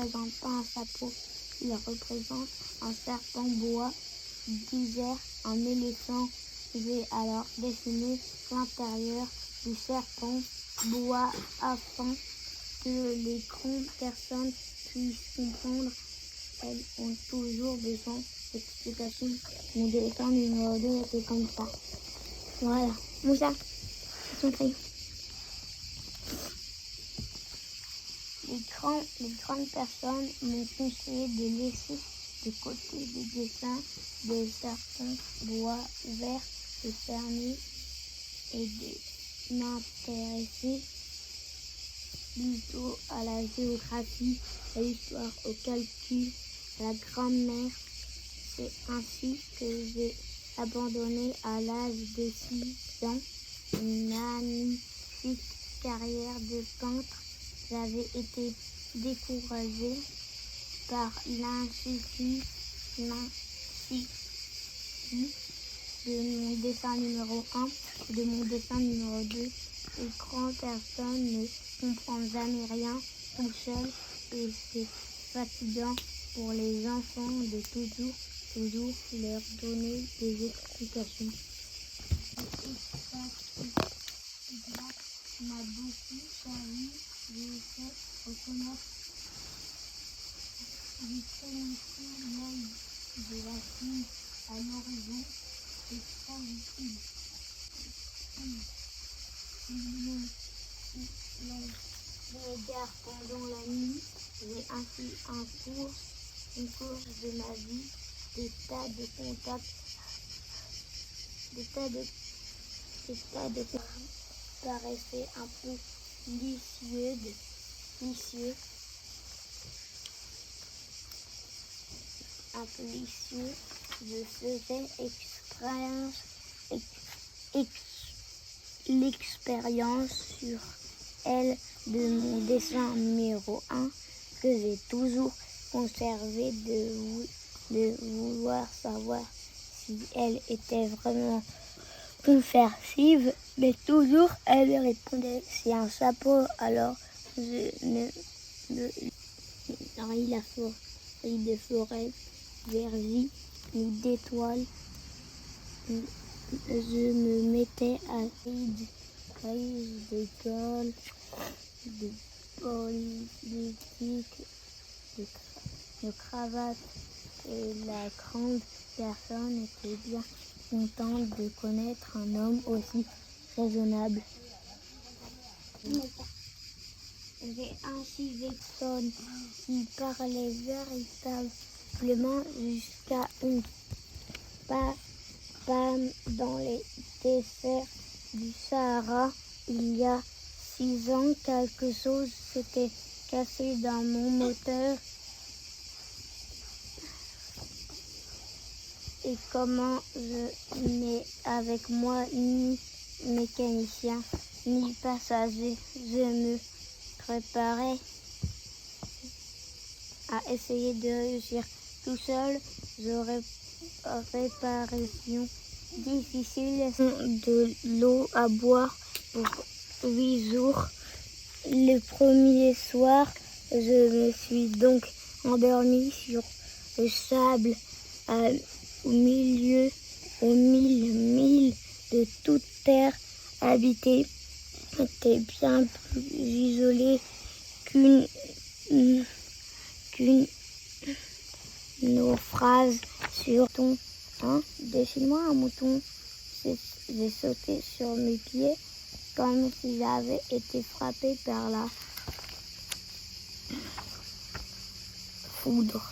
ne représente pas un chapeau, il représente un serpent bois d'hiver. Un éléphant. J'ai alors dessiné l'intérieur du serpent bois afin que les grandes personnes puissent comprendre. Elles ont toujours besoin d'explications. Mon dessin numéro 2 était comme ça. Voilà. Moussa, son crayon. Les grandes personnes m'ont conseillé de laisser de côté des dessins des serpents bois verts et fermés et de m'intéresser plutôt à la géographie, à l'histoire, au calcul, à la grammaire. C'est ainsi que j'ai abandonné à l'âge de 6 ans une magnifique carrière de peintre. J'avais été découragée par l'insuffisance de mon dessin numéro 1 et de mon dessin numéro 2. Les grandes personnes ne comprennent jamais rien tout seuls et c'est fatigant pour les enfants de toujours leur donner des explications. M'a beaucoup servi, j'ai fait reconnaître l'œil de la fille à l'horizon. C'est très utile. Je regarde pendant la nuit, j'ai ainsi une course de ma vie, des tas de contacts, des tas de paraissaient un peu vicieux. Un peu vicieux. Je faisais l'expérience sur elle de mon dessin numéro 1 que j'ai toujours conservé de vouloir savoir si elle était vraiment conversive, mais toujours elle me répondait c'est un chapeau. Alors ni de forêt vergie ni d'étoiles, je me mettais à crise d'école, de politique, de cravate, et la grande personne était bien contente de connaître un homme aussi raisonnable. J'ai ainsi personnes qui parlaient véritablement jusqu'à une panne dans les déserts du Sahara. Il y a 6 ans, quelque chose s'était cassé dans mon moteur. Et comment je n'ai avec moi ni mécanicien ni passager, je me préparais à essayer de réussir tout seul. Réparation difficile de l'eau à boire pour 8 jours. Le premier soir, je me suis donc endormie sur le sable au milieu aux 1000 milles de toute terre habitée. Était bien plus isolé qu'une naufrage sur ton. Dessine-moi un mouton. J'ai sauté sur mes pieds comme si j'avais été frappé par la foudre.